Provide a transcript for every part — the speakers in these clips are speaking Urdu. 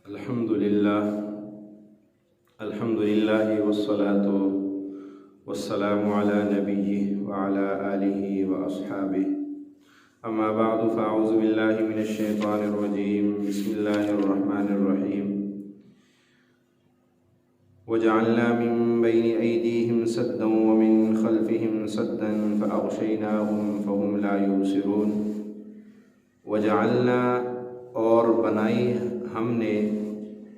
الحمدللہ والصلاة والسلام علی نبیہ وعلی آلہ واصحابہ اما بعد فاعوذ باللہ من الشیطان الرجیم بسم اللہ الرحمن الرحیم وجعلنا من بین ایدیہم سدا ومن خلفہم سدا فاغشیناہم فہم لا یبصرون وجعلنا اور بنائی ہم نے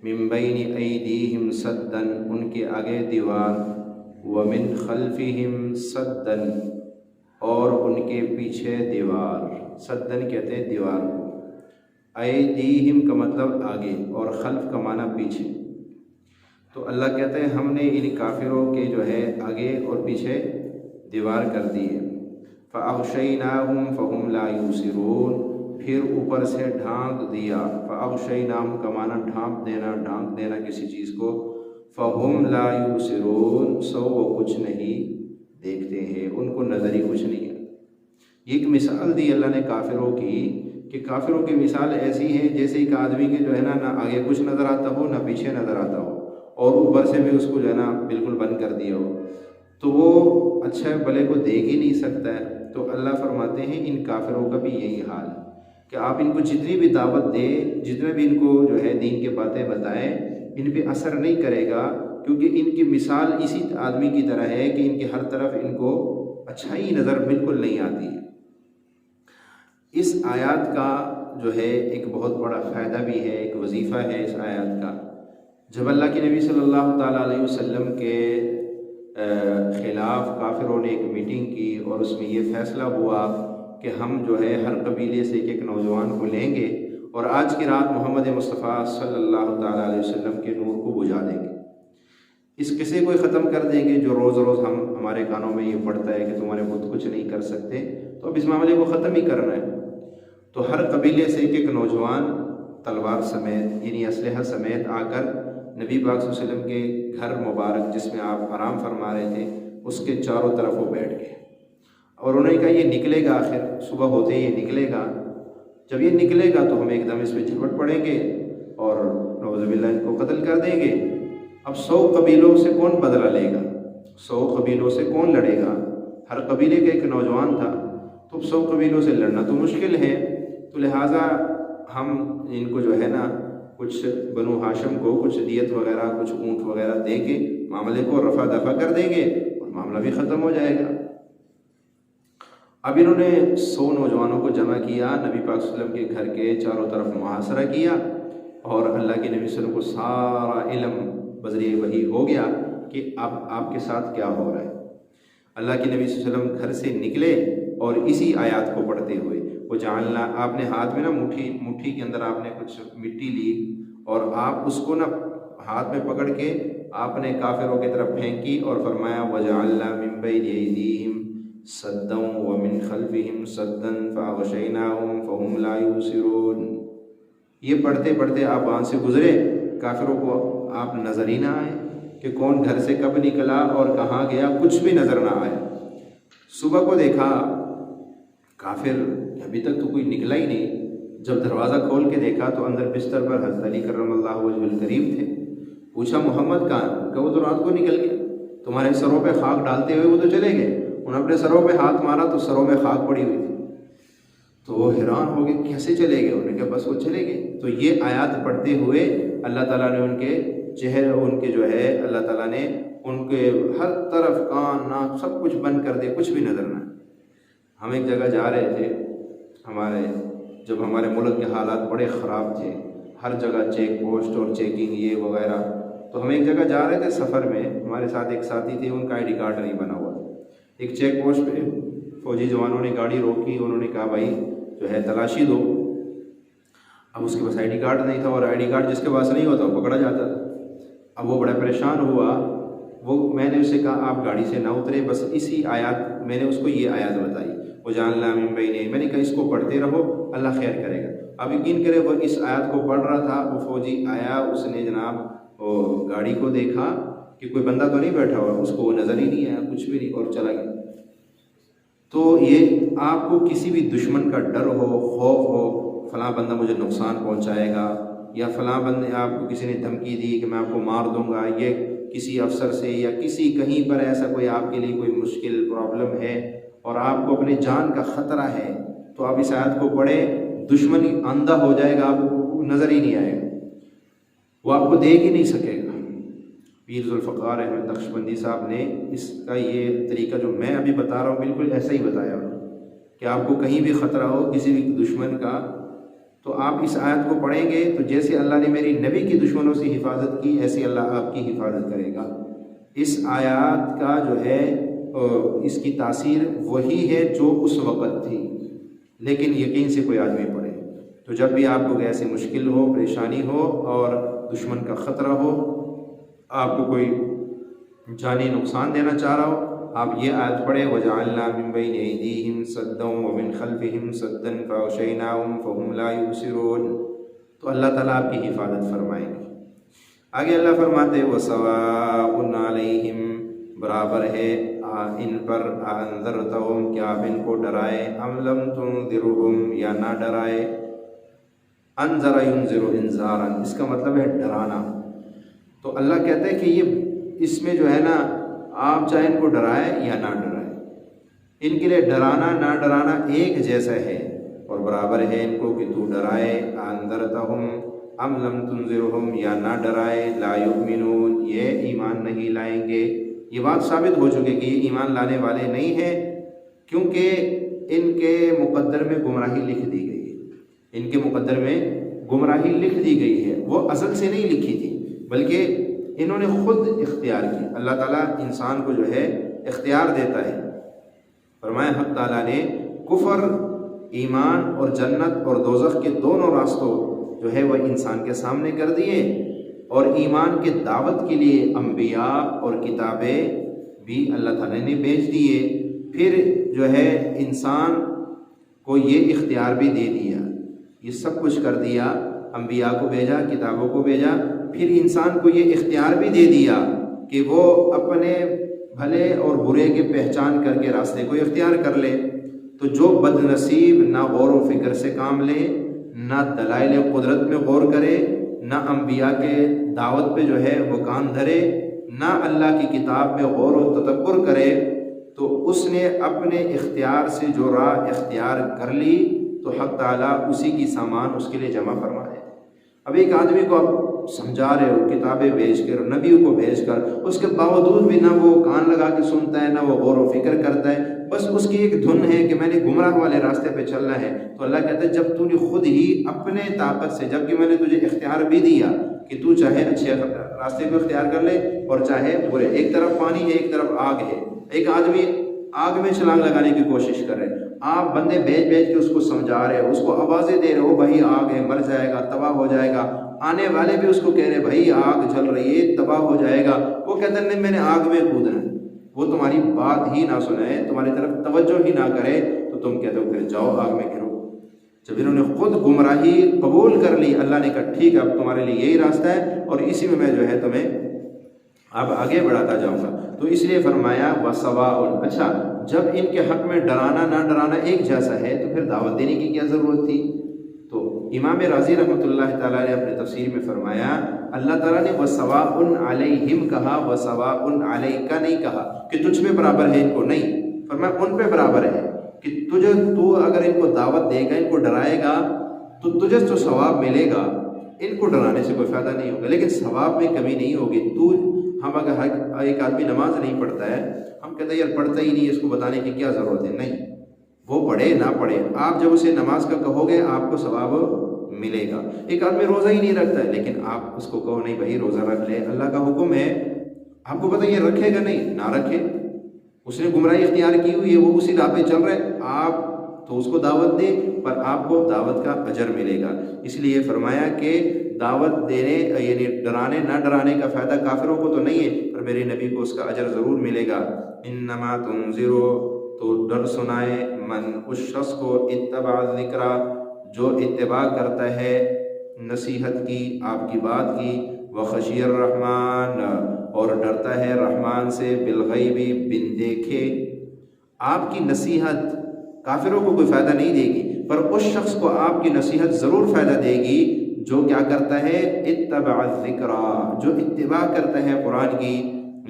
من بین ایدیہم سدا ان کے آگے دیوار ومن خلفہم سدا اور ان کے پیچھے دیوار. سدن کہتے ہیں دیوار کو. ایدیہم کا مطلب آگے اور خلف کا معنی پیچھے. تو اللہ کہتے ہیں ہم نے ان کافروں کے جو ہے آگے اور پیچھے دیوار کر دی ہے. فاغشیناہم فہم لا یبصرون پھر اوپر سے ڈھانک دیا. فاغشیناہم کا معنی ڈھانپ دینا کسی چیز کو. فہم لا یبصرون سو وہ کچھ نہیں دیکھتے ہیں، ان کو نظر ہی کچھ نہیں ہے. یہ ایک مثال دی اللہ نے کافروں کی کہ کافروں کی مثال ایسی ہے جیسے ایک آدمی کے جو ہے نا آگے کچھ نظر آتا ہو نہ پیچھے نظر آتا ہو اور اوپر سے بھی اس کو جو ہے نا بالکل بند کر دیا ہو تو وہ اچھے بھلے کو دیکھ ہی نہیں سکتا ہے. تو اللہ فرماتے ہیں ان کافروں کا بھی یہی حال ہے کہ آپ ان کو جتنی بھی دعوت دیں، جتنے بھی ان کو جو ہے دین کی باتیں بتائیں، ان پہ اثر نہیں کرے گا، کیونکہ ان کی مثال اسی آدمی کی طرح ہے کہ ان کی ہر طرف ان کو اچھائی نظر بالکل نہیں آتی ہے. اس آیات کا جو ہے ایک بہت بڑا فائدہ بھی ہے، ایک وظیفہ ہے اس آیات کا. جب اللہ کے نبی صلی اللہ تعالیٰ علیہ وسلم کے خلاف کافروں نے ایک میٹنگ کی اور اس میں یہ فیصلہ ہوا کہ ہم جو ہے ہر قبیلے سے ایک نوجوان کو لیں گے اور آج کی رات محمد مصطفیٰ صلی اللہ تعالیٰ علیہ وسلم کے نور کو بجھا دیں گے. اس قصے کو ختم کر دیں گے جو روز روز ہمارے کانوں میں یہ پڑتا ہے کہ تمہارے بت کچھ نہیں کر سکتے. تو اب اس معاملے کو ختم ہی کرنا ہے. تو ہر قبیلے سے ایک نوجوان تلوار سمیت یعنی اسلحہ سمیت آ کر نبی پاک صلی اللہ علیہ وسلم کے گھر مبارک جس میں آپ آرام فرما رہے تھے اس کے چاروں طرف وہ بیٹھ گئے اور انہوں نے کہا یہ نکلے گا، آخر صبح ہوتے ہی یہ نکلے گا. جب یہ نکلے گا تو ہم ایک دم اس پہ جھپٹ پڑیں گے اور نعوذ باللہ ان کو قتل کر دیں گے. اب 100 قبیلوں سے کون بدلہ لے گا؟ 100 قبیلوں سے کون لڑے گا؟ ہر قبیلے کا ایک نوجوان تھا تو 100 قبیلوں سے لڑنا تو مشکل ہے. تو لہٰذا ہم ان کو جو ہے نا کچھ بنو ہاشم کو کچھ دیت وغیرہ کچھ اونٹ وغیرہ دے کے معاملے کو رفع دفع کر دیں گے اور معاملہ بھی ختم ہو جائے گا. اب انہوں نے 100 نوجوانوں کو جمع کیا، نبی پاک صلی اللہ علیہ وسلم کے گھر کے چاروں طرف محاصرہ کیا اور اللہ کے نبی صلی اللہ علیہ وسلم کو سارا علم بذریعہ وحی ہو گیا کہ اب آپ کے ساتھ کیا ہو رہا ہے. اللہ کے نبی صلی اللہ علیہ وسلم گھر سے نکلے اور اسی آیات کو پڑھتے ہوئے وہ جاننا آپ نے ہاتھ میں نا مٹھی کے اندر آپ نے کچھ مٹی لی اور آپ اس کو نا ہاتھ میں پکڑ کے آپ نے کافروں کی طرف پھینکی اور فرمایا وَجَعَلْنَا مِن بَيْنِ أَيْدِيهِمْ سَدًّا وَمِنْ خَلْفِهِمْ سَدًّا فَأَغْشَيْنَاهُمْ فَهُمْ لَا يُبْصِرُونَ. یہ پڑھتے پڑھتے آپ وہاں سے گزرے، کافروں کو آپ نظر ہی نہ آئے کہ کون گھر سے کب نکلا اور کہاں گیا، کچھ بھی نظر نہ آیا. صبح کو دیکھا کافر ابھی تک تو کوئی نکلا ہی نہیں. جب دروازہ کھول کے دیکھا تو اندر بستر پر حضرت علی کرم اللہ وجہ الکریم تھے. پوچھا محمد کہاں؟ کہ وہ تو رات کو نکل گئے، تمہارے سروں پہ خاک ڈالتے ہوئے وہ تو چلے گئے. انہوں نے اپنے سروں پہ ہاتھ مارا تو سروں میں خاک پڑی ہوئی تھی. تو وہ حیران ہو گئے کیسے چلے گئے؟ انہوں نے کہا بس وہ چلے گئے. تو یہ آیات پڑھتے ہوئے اللہ تعالیٰ نے ان کے چہرے ان کے جو ہے اللہ تعالیٰ نے ان کے ہر طرف کان ناک سب کچھ بند کر دے، کچھ بھی نظر نہ. ہم ایک جگہ جا رہے تھے، جب ہمارے ملک کے حالات بڑے خراب تھے، ہر جگہ چیک پوسٹ اور چیکنگ یہ وغیرہ. تو ہم ایک جگہ جا رہے تھے سفر میں، ہمارے ساتھ ایک ساتھی تھے، ان کا آئی ڈی کارڈ نہیں بنا ہوا. ایک چیک پوسٹ پہ فوجی جوانوں نے گاڑی روکی، انہوں نے کہا بھائی جو ہے تلاشی دو. اب اس کے پاس آئی ڈی کارڈ نہیں تھا اور آئی ڈی کارڈ جس کے پاس نہیں ہوتا وہ پکڑا جاتا تھا. اب وہ بڑا پریشان ہوا. میں نے اسے کہا آپ گاڑی سے نہ اترے، بس اسی آیات میں نے اس کو یہ آیات بتائی وَجَعَلْنَا مِن بَيْنِ. میں نے کہا اس کو پڑھتے رہو اللہ خیر کرے گا. اب یقین کرے وہ اس آیات کو پڑھ رہا تھا، وہ فوجی آیا، اس نے جناب وہ گاڑی کو دیکھا کہ کوئی بندہ تو نہیں بیٹھا ہوا، اس کو وہ نظر ہی نہیں آیا، کچھ بھی نہیں، اور چلا گیا. تو یہ آپ کو کسی بھی دشمن کا ڈر ہو، خوف ہو، فلاں بندہ مجھے نقصان پہنچائے گا، یا فلاں بندے آپ کو کسی نے دھمکی دی کہ میں آپ کو مار دوں گا، یہ کسی افسر سے یا کسی کہیں پر ایسا کوئی آپ کے لیے کوئی مشکل پرابلم ہے اور آپ کو اپنے جان کا خطرہ ہے، تو آپ اس آیت کو پڑھے، دشمن اندھا ہو جائے گا، آپ کو نظر ہی نہیں آئے گا، وہ آپ کو دیکھ ہی نہیں سکے گا۔ پیر ذوالفقار احمد نقشبندی صاحب نے اس کا یہ طریقہ جو میں ابھی بتا رہا ہوں بالکل ایسا ہی بتایا کہ آپ کو کہیں بھی خطرہ ہو کسی بھی دشمن کا، تو آپ اس آیت کو پڑھیں گے تو جیسے اللہ نے میری نبی کی دشمنوں سے حفاظت کی، ایسے اللہ آپ کی حفاظت کرے گا۔ اس آیات کا جو ہے اس کی تاثیر وہی ہے جو اس وقت تھی، لیکن یقین سے کوئی آدمی پڑھے تو جب بھی آپ کو ایسی مشکل ہو، پریشانی ہو اور دشمن کا خطرہ ہو، آپ کو کوئی جانی نقصان دینا چاہ رہا ہو، آپ یہ آیت پڑھیں، وَجَعَلْنَا مِن بَيْنِ أَيْدِيهِمْ سَدًّا وَمِنْ خَلْفِهِمْ سَدًّا فَأَغْشَيْنَاهُمْ فَهُمْ لَا يُبْصِرُونَ، تو اللہ تعالیٰ آپ کی حفاظت فرمائیں گے۔ آگے اللہ فرماتے وَسَوَاءٌ عَلَيْهِمْ، برابر ہے ان پر، أَنذَرْتَهُمْ، کیا آپ ان کو ڈرائے، أَمْ لَمْ تُنذِرْهُمْ، یا نہ ڈرائے۔ انذر ينذر انذارا، اس کا مطلب ہے ڈرانا۔ تو اللہ کہتے ہیں کہ یہ اس میں جو ہے نا، آپ چاہے ان کو ڈرائے یا نہ ڈرائے، ان کے لیے ڈرانا نہ ڈرانا ایک جیسا ہے، اور برابر ہے ان کو کہ تو ڈرائے، انذرتہم ام لم تنذرہم، یا نہ ڈرائے، لا یؤمنون، یہ ایمان نہیں لائیں گے۔ یہ بات ثابت ہو چکی کہ یہ ایمان لانے والے نہیں ہیں، کیونکہ ان کے مقدر میں گمراہی لکھ دی گئی ہے، ان کے مقدر میں گمراہی لکھ دی گئی ہے، وہ ازل سے نہیں لکھی تھی بلکہ انہوں نے خود اختیار کی۔ اللہ تعالیٰ انسان کو جو ہے اختیار دیتا ہے۔ فرمایا حق تعالیٰ نے کفر، ایمان اور جنت اور دوزخ کے دونوں راستوں جو ہے وہ انسان کے سامنے کر دیے، اور ایمان کے دعوت کے لیے انبیاء اور کتابیں بھی اللہ تعالیٰ نے بھیج دیے۔ پھر جو ہے انسان کو یہ اختیار بھی دے دیا، یہ سب کچھ کر دیا، انبیاء کو بھیجا، کتابوں کو بھیجا، پھر انسان کو یہ اختیار بھی دے دیا کہ وہ اپنے بھلے اور برے کے پہچان کر کے راستے کو اختیار کر لے۔ تو جو بد نصیب نہ غور و فکر سے کام لے، نہ دلائل قدرت میں غور کرے، نہ انبیاء کے دعوت پہ جو ہے وہ کان دھرے، نہ اللہ کی کتاب میں غور و تدبر کرے، تو اس نے اپنے اختیار سے جو راہ اختیار کر لی تو حق تعالیٰ اسی کی سامان اس کے لیے جمع فرمائے۔ اب ایک آدمی کو آپ سمجھا رہے ہو کتابیں بھیج کر، نبیوں کو بھیج کر، اس کے باوجود بھی نہ وہ کان لگا کے سنتا ہے، نہ وہ غور و فکر کرتا ہے، بس اس کی ایک دھن ہے کہ میں نے گمراہ والے راستے پہ چلنا ہے۔ تو اللہ کہتا ہے جب تو نے خود ہی اپنے طاقت سے، جب کہ میں نے تجھے اختیار بھی دیا کہ تو چاہے اچھے راستے کو اختیار کر لے اور چاہے برے، ایک طرف پانی ہے ایک طرف آگ ہے، ایک آدمی آگ میں چھلانگ لگانے کی کوشش کر رہے، آپ بندے بھیج کے اس کو سمجھا رہے، اس کو آوازیں دے رہے ہو، بھائی آگ ہے، مر جائے گا، تباہ ہو جائے گا، آنے والے بھی اس کو کہہ رہے بھائی آگ جل رہی ہے، تباہ ہو جائے گا، وہ کہتے ہیں نہیں میں نے آگ میں کودنا ہے، وہ تمہاری بات ہی نہ سنے، تمہاری طرف توجہ ہی نہ کرے، تو تم کہتے ہو پھر جاؤ آگ میں گرو۔ جب انہوں نے خود گمراہی قبول کر لی، اللہ نے کہا ٹھیک ہے اب تمہارے لیے یہی راستہ ہے اور اسی میں جو ہے تمہیں اب آگے بڑھاتا جاؤں گا۔ تو اس لیے فرمایا وَسَوَاءٌ، اچھا جب ان کے حق میں ڈرانا نہ ڈرانا ایک جیسا ہے تو پھر دعوت دینے کی کیا ضرورت تھی؟ تو امام رازی رحمۃ اللہ تعالیٰ نے اپنے تفسیر میں فرمایا اللہ تعالیٰ نے وَسَوَاءٌ عَلَيْهِمْ کہا، وَسَوَاءٌ عَلَيْكَ نہیں کہا کہ تجھ میں برابر ہے ان کو، نہیں، فرمایا ان پہ برابر ہے کہ تو اگر ان کو دعوت دے گا، ان کو ڈرائے گا تو تجھے تو ثواب ملے گا، ان کو ڈرانے سے کوئی فائدہ نہیں ہوگا، لیکن ثواب میں کمی نہیں ہوگی۔ ہم اگر ایک آدمی نماز نہیں پڑھتا ہے، ہم کہتے ہیں یار پڑھتا ہی نہیں، اس کو بتانے کی کیا ضرورت ہے، نہیں، وہ پڑھے نہ پڑھے، آپ جب اسے نماز کا کہو گے آپ کو ثواب ملے گا۔ ایک آدمی روزہ ہی نہیں رکھتا ہے لیکن آپ اس کو کہو نہیں بھائی روزہ رکھ لے، اللہ کا حکم ہے، آپ کو پتہ یہ رکھے گا نہیں، نہ رکھے، اس نے گمراہی اختیار کی ہوئی ہے، وہ اسی راہ پہ چل رہے، آپ تو اس کو دعوت دیں پر آپ کو دعوت کا اجر ملے گا۔ اس لیے فرمایا کہ دعوت دینے یعنی ڈرانے نہ ڈرانے کا فائدہ کافروں کو تو نہیں ہے پر میرے نبی کو اس کا اجر ضرور ملے گا۔ انما تنذر، تو ڈر سنائے، من، اس شخص کو اتبع الذکر، جو اتباع کرتا ہے نصیحت کی، آپ کی بات کی، وخشی الرحمن، اور ڈرتا ہے رحمان سے، بالغیب، بن دیکھے۔ آپ کی نصیحت کافروں کو کوئی فائدہ نہیں دے گی پر اس شخص کو آپ کی نصیحت ضرور فائدہ دے گی جو کیا کرتا ہے اتبع الذکر، جو اتباع کرتا ہے قرآن کی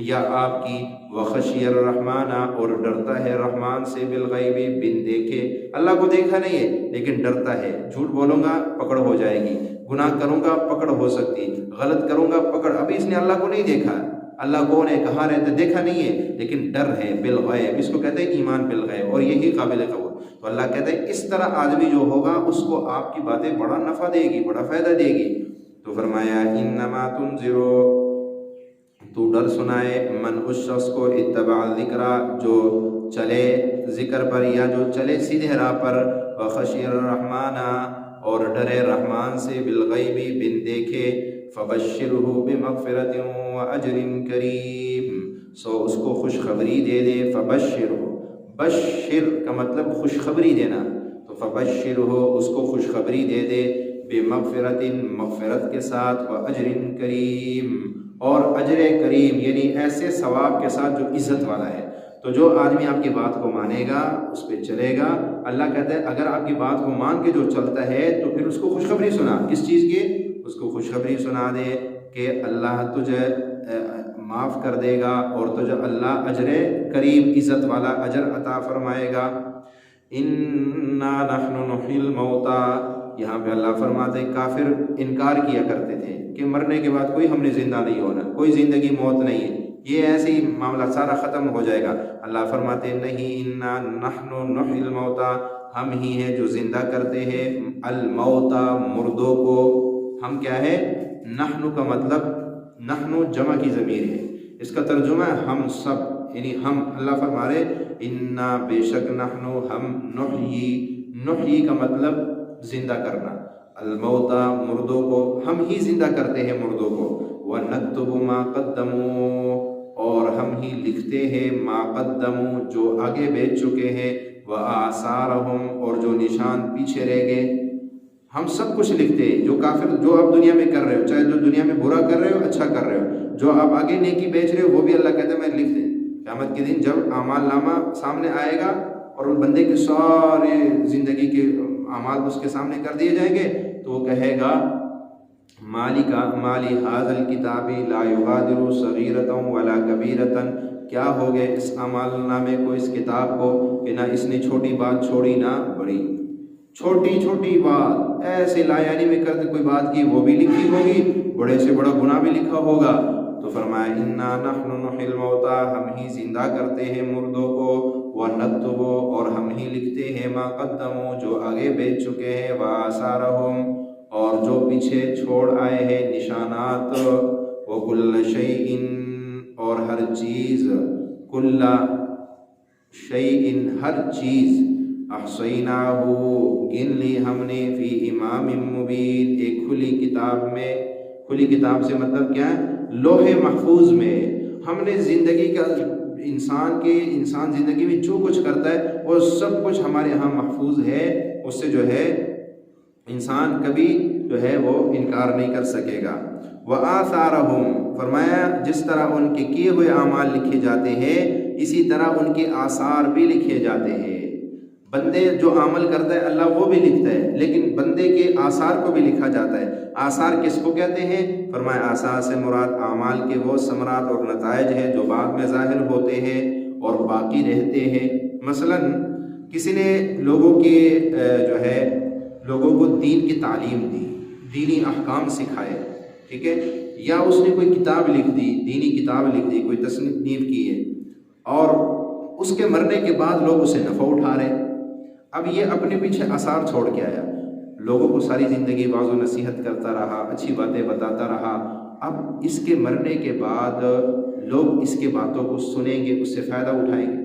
یا آپ کی، وخشی الرحمن، اور ڈرتا ہے رحمان سے، بالغیب، بن دیکھے، اللہ کو دیکھا نہیں ہے لیکن ڈرتا ہے، جھوٹ بولوں گا پکڑ ہو جائے گی، گناہ کروں گا پکڑ ہو سکتی، غلط کروں گا پکڑ، ابھی اس نے اللہ کو نہیں دیکھا، اللہ کون ہے کہاں رہتے دیکھا نہیں ہے لیکن ڈر ہے، بالغیب، اس کو کہتے ہیں ایمان بالغیب، اور یہی قابل قبول۔ تو اللہ کہتے ہیں اس طرح آدمی جو ہوگا اس کو آپ کی باتیں بڑا نفع دے گی، بڑا فائدہ دے گی۔ تو فرمایا انما تنذر، تو ڈر سنائے، من، اس شخص کو، اتبع الذکر، جو چلے ذکر پر یا جو چلے سیدھے راہ پر، وخشی الرحمن، اور ڈرے رحمان سے، بالغیب، بن دیکھے، فبشرہ بمغفرت واجر کریم، سو اس کو خوشخبری دے دے، فبشرہ، بشر کا مطلب خوشخبری دینا، تو فبشرہ، اس کو خوشخبری دے دے، بمغفرت، مغفرت کے ساتھ، واجر کریم، اور اجر کریم یعنی ایسے ثواب کے ساتھ جو عزت والا ہے۔ تو جو آدمی آپ کی بات کو مانے گا، اس پہ چلے گا، اللہ کہتا ہے اگر آپ کی بات کو مان کے جو چلتا ہے تو پھر اس کو خوشخبری سنا، کس چیز کی؟ اس کو خوشخبری سنا دے کہ اللہ تجھے معاف کر دے گا اور تجھے اللہ اجر کریم، عزت والا اجر عطا فرمائے گا۔ انا نحن نحیی الموتى، یہاں پہ اللہ فرماتے کافر انکار کیا کرتے تھے کہ مرنے کے بعد کوئی ہم نے زندہ نہیں ہونا، کوئی زندگی موت نہیں ہے، یہ ایسے ہی معاملہ سارا ختم ہو جائے گا۔ اللہ فرماتے نہیں، انا نحن نحیی الموتى، ہم ہی ہیں جو زندہ کرتے ہیں الموتى، مردوں کو۔ ہم کیا ہے؟ نحن کا مطلب، نحن جمع کی ضمیر ہے، اس کا ترجمہ ہے ہم سب، یعنی ہم، اللہ فرما رہے انا، بے شک، نحن، ہم، نحیی کا مطلب زندہ کرنا، الموتى، مردوں کو، ہم ہی زندہ کرتے ہیں مردوں کو، وَنَكْتُبُ مَا قَدَّمُوا، اور ہم ہی لکھتے ہیں ما قدموا، جو آگے بھیج چکے ہیں، وَآثَارَهُمْ، اور جو نشان پیچھے رہ گئے، ہم سب کچھ لکھتے ہیں، جو کافر جو آپ دنیا میں کر رہے ہو، چاہے جو دنیا میں برا کر رہے ہو اچھا کر رہے ہو، جو آپ آگے نیکی بیچ رہے ہو وہ بھی اللہ کہتا ہے میں لکھ دیں۔ قیامت کے دن جب اعمال نامہ سامنے آئے گا اور ان بندے کے سارے زندگی کے اعمال اس کے سامنے کر دیے جائیں گے تو وہ کہے گا مالی ھذا الکتاب لا یغادر صغیرۃ ولا کبیرۃ، کیا ہو گئے اس اعمال نامے کو، اس کتاب کو، کہ نہ اس نے چھوٹی بات چھوڑی نہ بڑی، چھوٹی چھوٹی بات ایسے لا یعنی میں کرتے کوئی بات کی وہ بھی لکھی ہوگی، بڑے سے بڑا گناہ بھی لکھا ہوگا۔ تو فرمایا انا نحن نحیی الموتى، ہم ہی زندہ کرتے ہیں مردوں کو، ونکتب، اور ہم ہی لکھتے ہیں ما قدموا، جو آگے بھیج چکے ہیں، وآثارهم، اور جو پیچھے چھوڑ آئے ہیں نشانات، وکل شیء، اور ہر چیز، کل شیء، ہر چیز، احصیناہ، گن لی ہم نے، فی امام مبین، ایک کھلی کتاب میں، کھلی کتاب سے مطلب کیا ہے؟ لوح محفوظ میں۔ ہم نے زندگی کا، انسان زندگی میں جو کچھ کرتا ہے وہ سب کچھ ہمارے ہاں محفوظ ہے، اس سے جو ہے انسان کبھی جو ہے وہ انکار نہیں کر سکے گا۔ وآثارہم، فرمایا جس طرح ان کے کیے ہوئے اعمال لکھے جاتے ہیں اسی طرح ان کے آثار بھی لکھے جاتے ہیں۔ بندے جو عمل کرتا ہے اللہ وہ بھی لکھتا ہے، لیکن بندے کے آثار کو بھی لکھا جاتا ہے۔ آثار کس کو کہتے ہیں؟ فرمایا آثار سے مراد اعمال کے وہ ثمرات اور نتائج ہیں جو بعد میں ظاہر ہوتے ہیں اور باقی رہتے ہیں۔ مثلا کسی نے لوگوں کو دین کی تعلیم دی، دینی احکام سکھائے، ٹھیک ہے، یا اس نے کوئی کتاب لکھ دی، دینی کتاب لکھ دی، کوئی تصنیف کی ہے، اور اس کے مرنے کے بعد لوگ اسے نفع اٹھا رہے ہیں۔ اب یہ اپنے پیچھے آثار چھوڑ کے آیا، لوگوں کو ساری زندگی واعظ و نصیحت کرتا رہا، اچھی باتیں بتاتا رہا، اب اس کے مرنے کے بعد لوگ اس کے باتوں کو سنیں گے، اس سے فائدہ اٹھائیں گے۔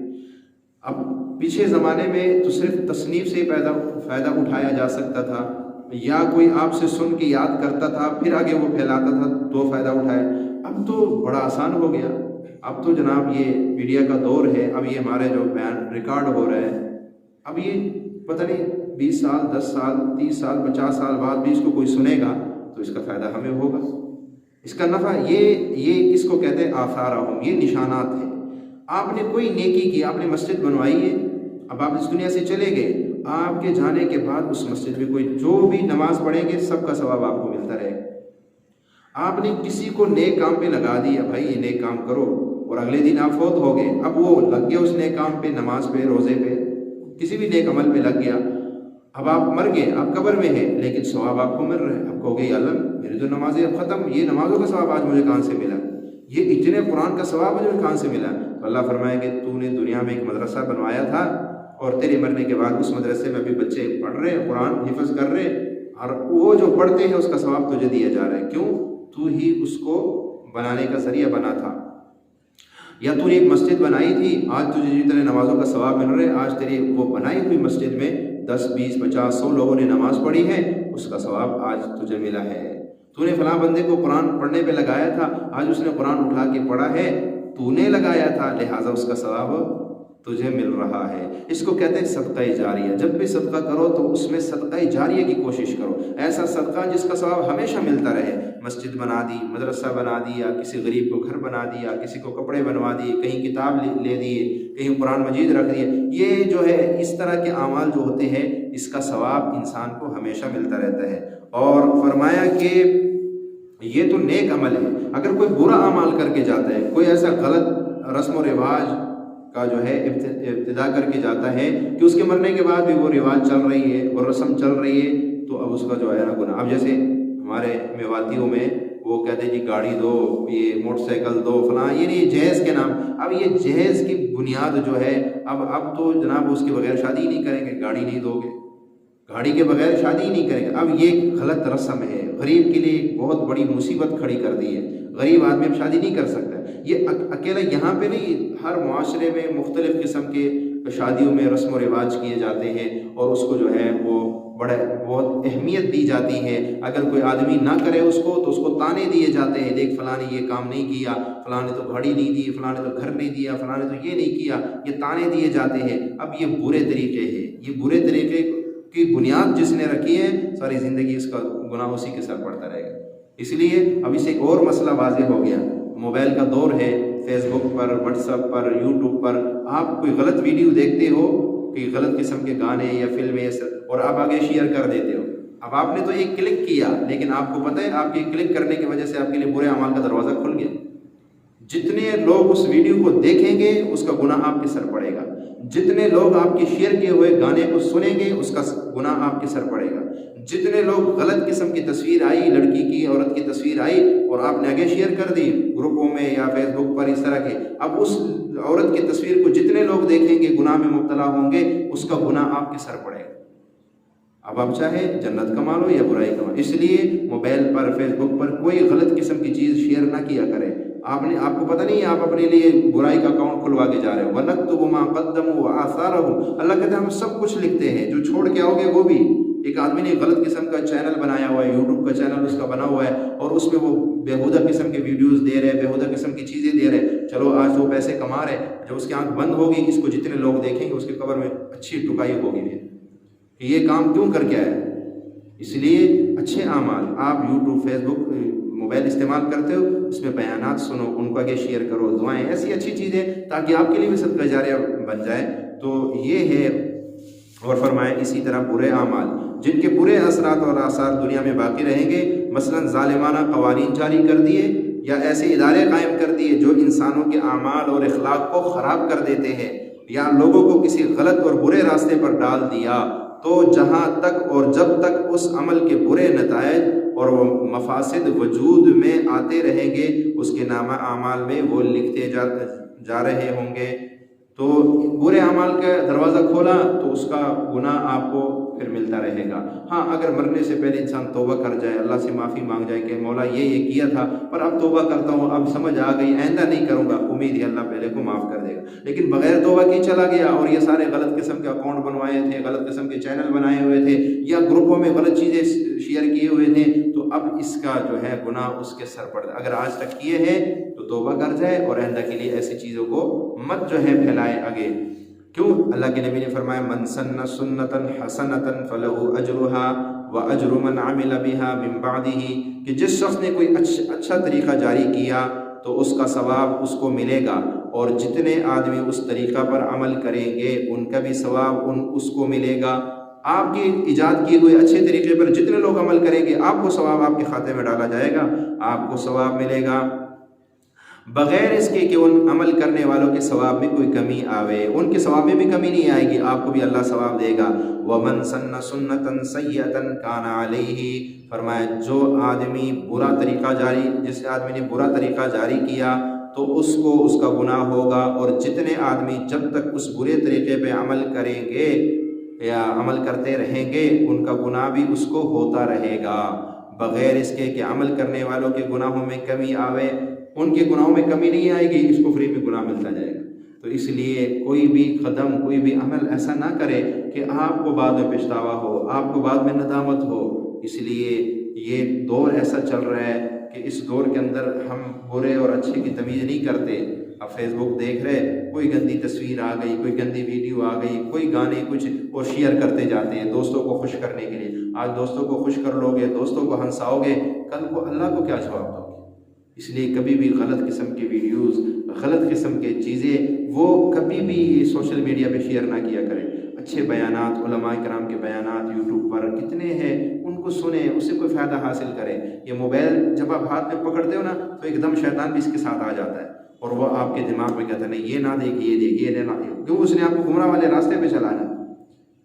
اب پیچھے زمانے میں تو صرف تصنیف سے ہی فائدہ اٹھایا جا سکتا تھا، یا کوئی آپ سے سن کے یاد کرتا تھا پھر آگے وہ پھیلاتا تھا تو فائدہ اٹھائے۔ اب تو بڑا آسان ہو گیا، اب تو جناب یہ میڈیا کا دور ہے، اب یہ ہمارے جو بیان ریکارڈ ہو رہا ہے، اب یہ پتہ نہیں 20 سال 10 سال 30 سال 50 سال بعد بھی اس کو کوئی سنے گا تو اس کا فائدہ ہمیں ہوگا، اس کا نفع۔ یہ اس کو کہتے ہیں آثارہم، یہ نشانات ہیں۔ آپ نے کوئی نیکی کی، آپ نے مسجد بنوائی ہے، اب آپ اس دنیا سے چلے گئے آپ کے جانے کے بعد اس مسجد میں کوئی جو بھی نماز پڑھیں گے سب کا ثواب آپ کو ملتا رہے گا۔ آپ نے کسی کو نیک کام پہ لگا دیا، بھائی یہ نیک کام کرو، اور اگلے دن آپ فوت ہو گئے، اب وہ لگ گیا اس نیک کام پہ، نماز پہ، روزے پہ، کسی بھی نیک عمل پہ لگ گیا، اب آپ مر گئے، آپ قبر میں ہیں، لیکن ثواب آپ کو مل رہا ہے۔ آپ کہو گے یا اللہ میری تو نمازیں اب ختم، یہ نمازوں کا ثواب آج مجھے کہاں سے ملا، یہ اتنے قرآن کا ثواب مجھے کہاں سے ملا؟ تو اللہ فرمائے کہ تو نے دنیا میں ایک مدرسہ بنوایا تھا، اور تیرے مرنے کے بعد اس مدرسے میں بھی بچے پڑھ رہے ہیں، قرآن حفظ کر رہے ہیں، اور وہ جو پڑھتے ہیں اس کا ثواب تجھے دیا جا رہا ہے۔ کیوں؟ تو ہی اس کو بنانے کا ذریعہ بنا تھا، یا تو نے ایک مسجد بنائی تھی، آج تجھے جتنے نمازوں کا ثواب مل رہا ہے، آج تیری وہ بنائی ہوئی مسجد میں 10 20 50 100 لوگوں نے نماز پڑھی ہے، اس کا ثواب آج تجھے ملا ہے۔ تو نے فلاں بندے کو قرآن پڑھنے پہ لگایا تھا، آج اس نے قرآن اٹھا کے پڑھا ہے، تو نے لگایا تھا، لہٰذا اس کا ثواب تجھے مل رہا ہے۔ اس کو کہتے ہیں صدقہ جاریہ۔ جب بھی صدقہ کرو تو اس میں صدقہ جاریہ کی کوشش کرو، ایسا صدقہ جس کا ثواب ہمیشہ ملتا رہے۔ مسجد بنا دی، مدرسہ بنا دیا، کسی غریب کو گھر بنا دیا، کسی کو کپڑے بنوا دیے، کہیں کتاب لے دیے، کہیں قرآن مجید رکھ دیے، یہ جو ہے اس طرح کے اعمال جو ہوتے ہیں اس کا ثواب انسان کو ہمیشہ ملتا رہتا ہے۔ اور فرمایا کہ یہ تو نیک عمل ہے، اگر کوئی برا عمل کر کے جاتا ہے، کوئی ایسا غلط رسم و رواج کا جو ہے ابتدا کر کے جاتا ہے کہ اس کے مرنے کے بعد بھی وہ رواج چل رہی ہے، وہ رسم چل رہی ہے، تو اب اس کا جو ہے نا گناہ۔ اب جیسے ہمارے میواتیوں میں وہ کہتے ہیں جی گاڑی دو، یہ موٹر سائیکل دو، فلاں، یہ نہیں جہیز کے نام۔ اب یہ جہیز کی بنیاد جو ہے اب تو جناب اس کے بغیر شادی نہیں کریں گے، گاڑی نہیں دو گے، گاڑی کے بغیر شادی نہیں کریں گے۔ اب یہ غلط رسم ہے، غریب کے لیے ایک بہت بڑی مصیبت کھڑی کر دی ہے، غریب آدمی اب شادی نہیں کر سکتا۔ یہ اکیلا یہاں پہ نہیں، ہر معاشرے میں مختلف قسم کے شادیوں میں رسم و رواج کیے جاتے ہیں، اور اس کو جو ہے وہ بہت اہمیت دی جاتی ہے۔ اگر کوئی آدمی نہ کرے اس کو تو اس کو تانے دیے جاتے ہیں، دیکھ فلاں نے یہ کام نہیں کیا، فلاں نے تو گھڑی نہیں دی، فلاں نے تو گھر نہیں دیا، فلاں نے تو یہ نہیں کیا، یہ تانے دیے جاتے ہیں۔ اب یہ برے طریقے ہیں، یہ برے طریقے کی بنیاد جس نے رکھی ہے ساری زندگی اس کا گناہ اسی کے سر پڑتا رہے گا۔ اس لیے اب اسے ایک اور مسئلہ واضح ہو گیا، موبائل کا دور ہے، فیس بک پر، واٹس ایپ پر، یوٹیوب پر آپ کوئی غلط ویڈیو دیکھتے ہو، کوئی غلط قسم کے گانے یا فلمیں، اور آپ آگے شیئر کر دیتے ہو۔ اب آپ نے تو ایک کلک کیا، لیکن آپ کو پتہ ہے آپ کے کلک کرنے کی وجہ سے آپ کے لیے برے اعمال کا دروازہ کھل گیا۔ جتنے لوگ اس ویڈیو کو دیکھیں گے اس کا گناہ آپ کے سر پڑے گا، جتنے لوگ آپ کے شیئر کیے ہوئے گانے کو سنیں گے اس کا گناہ آپ کے سر پڑے گا، جتنے لوگ غلط قسم کی تصویر آئی، لڑکی کی، عورت کی تصویر آئی اور آپ نے آگے شیئر کر دی گروپوں میں یا فیس بک پر اس طرح کے، اب اس عورت کی تصویر کو جتنے لوگ دیکھیں گے گناہ میں مبتلا ہوں گے، اس کا گناہ آپ کے سر پڑے گا۔ اب آپ چاہے جنت کما لو یا برائی کما لو، اس لیے موبائل پر، فیس بک پر کوئی غلط قسم کی چیز شیئر نہ کیا کریں۔ آپ کو پتہ نہیں آپ اپنے لیے برائی کا اکاؤنٹ کھلوا کے جا رہے ہو۔ وَنَكْتُبُ مَا قَدَّمُوا وَآثَارَهُمْ، اللہ کہتے ہیں ہم سب کچھ لکھتے ہیں، جو چھوڑ کے آؤ گے وہ بھی۔ ایک آدمی نے غلط قسم کا چینل بنایا ہوا ہے، یوٹیوب کا چینل اس کا بنا ہوا ہے، اور اس میں وہ بےہودہ قسم کے ویڈیوز دے رہے، بےہودہ قسم کی چیزیں دے رہے، چلو آج وہ پیسے کما رہے، جب اس کی آنکھ بند ہوگی اس کو جتنے لوگ دیکھیں گے اس کے قبر میں اچھی ٹکائی ہوگی پھر کہ یہ کام کیوں کر کے آیا۔ اس لیے اچھے اعمال، آپ یوٹیوب، فیس بک، موبائل استعمال کرتے ہو، اس میں بیانات سنو، ان کو آگے شیئر کرو، دعائیں، ایسی اچھی چیزیں تاکہ آپ کے لیے بھی صدقہ جاریہ بن جائے۔ تو یہ ہے، اور فرمائے اسی طرح برے اعمال جن کے برے اثرات اور آثار دنیا میں باقی رہیں گے، مثلا ظالمانہ قوانین جاری کر دیے یا ایسے ادارے قائم کر دیے جو انسانوں کے اعمال اور اخلاق کو خراب کر دیتے ہیں، یا لوگوں کو کسی غلط اور برے راستے پر ڈال دیا، تو جہاں تک اور جب تک اس عمل کے برے نتائج اور وہ مفاسد وجود میں آتے رہیں گے اس کے نامہ اعمال میں وہ لکھتے جا رہے ہوں گے۔ تو برے اعمال کا دروازہ کھولا تو اس کا گناہ آپ کو پھر ملتا رہے گا۔ ہاں اگر مرنے سے پہلے انسان توبہ کر جائے، اللہ سے معافی مانگ جائے کہ مولا یہ کیا تھا پر اب توبہ کرتا ہوں، اب سمجھ آ گئی، آئندہ نہیں کروں گا، امید ہے اللہ پہلے کو معاف کر دے گا۔ لیکن بغیر توبہ کی چلا گیا اور یہ سارے غلط قسم کے اکاؤنٹ بنوائے تھے، غلط قسم کے چینل بنائے ہوئے تھے، یا گروپوں میں غلط چیزیں شیئر کیے ہوئے تھے، تو اب اس کا جو ہے گناہ اس کے سر پڑتا ہے۔ اگر آج تک کیے ہیں تو توبہ کر جائے اور آئندہ کے لیے ایسی چیزوں کو مت جو ہے پھیلائے آگے۔ کیوں؟ اللہ کے نبی نے فرمایا من سن سنتا حسنتا فلہ اجرہا واجر من عمل بها من بعدہ، کہ جس شخص نے کوئی اچھا طریقہ جاری کیا تو اس کا ثواب اس کو ملے گا، اور جتنے آدمی اس طریقہ پر عمل کریں گے ان کا بھی ثواب اس کو ملے گا۔ آپ کی ایجاد کیے ہوئے اچھے طریقے پر جتنے لوگ عمل کریں گے آپ کو ثواب آپ کے کھاتے میں ڈالا جائے گا، آپ کو ثواب ملے گا، بغیر اس کے کہ ان عمل کرنے والوں کے ثواب میں کوئی کمی آوے، ان کے ثواب میں بھی کمی نہیں آئے گی، آپ کو بھی اللہ ثواب دے گا۔ وَمَن سَنَّ سُنَّةً سَيِّئَةً كَانَ عَلَيْهِ، فرمایا جو آدمی جس آدمی نے برا طریقہ جاری کیا تو اس کو اس کا گناہ ہوگا، اور جتنے آدمی جب تک اس برے طریقے پہ عمل کریں گے یا عمل کرتے رہیں گے ان کا گناہ بھی اس کو ہوتا رہے گا، بغیر اس کے کہ عمل کرنے والوں کے گناہوں میں کمی آوے، ان کے گناہوں میں کمی نہیں آئے گی، اس کو فری میں گناہ ملتا جائے گا۔ تو اس لیے کوئی بھی قدم، کوئی بھی عمل ایسا نہ کرے کہ آپ کو بعد میں پچھتاوا ہو، آپ کو بعد میں ندامت ہو۔ اس لیے یہ دور ایسا چل رہا ہے کہ اس دور کے اندر ہم برے اور اچھے کی تمیز نہیں کرتے۔ اب فیس بک دیکھ رہے، کوئی گندی تصویر آ گئی، کوئی گندی ویڈیو آ گئی، کوئی گانے کچھ وہ شیئر کرتے جاتے ہیں دوستوں کو خوش کرنے کے لیے۔ آج دوستوں کو خوش کر لو گے، دوستوں کو ہنساؤ گے، کل کو اللہ کو کیا جواب دو گے؟ اس لیے کبھی بھی غلط قسم کی ویڈیوز، غلط قسم کے چیزیں وہ کبھی بھی سوشل میڈیا پہ شیئر نہ کیا کریں۔ اچھے بیانات، علماء کرام کے بیانات یوٹیوب پر کتنے ہیں، ان کو سنیں، اس سے کوئی فائدہ حاصل کریں۔ یہ موبائل جب آپ ہاتھ میں پکڑتے ہو نا تو ایک دم شیطان بھی اس کے ساتھ آ جاتا ہے، اور وہ آپ کے دماغ میں کہتا ہے نہیں یہ نہ دیکھیے، یہ دیکھیے، یہ نہ دیکھیے، کیوں؟ اس نے آپ کو گمراہ والے راستے پہ چلانا،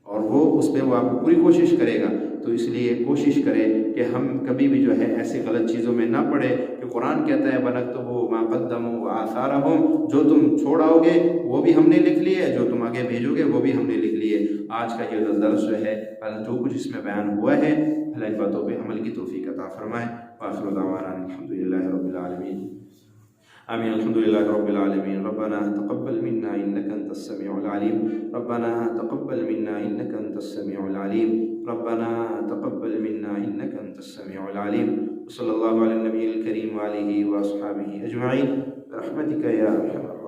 اور وہ اس پہ وہ آپ کو پوری کوشش کرے گا۔ تو اس لیے کوشش کرے کہ ہم کبھی بھی جو ہے ایسے غلط چیزوں میں نہ پڑے، کہ قرآن کہتا ہے وَنَكْتُبُ مَا قَدَّمُوا وَآثَارَهُمْ، جو تم چھوڑاؤ گے وہ بھی ہم نے لکھ لیے، جو تم آگے بھیجو گے وہ بھی ہم نے لکھ لیے۔ آج کا یہ درس جو ہے جو کچھ اس میں بیان ہوا ہے، اللہ ان باتوں پہ عمل کی توفیق عطا فرمائے۔ وآخر دعوانا الحمدللہ رب العالمین، آمين. الحمد لله رب العالمين. ربنا تقبل منا إنك أنت السميع العليم، ربنا تقبل منا إنك أنت السميع العليم، ربنا تقبل منا إنك أنت السميع العليم. وصلى الله على النبي الكريم وعليه وأصحابه أجمعين برحمتك يا أرحم الراحمين.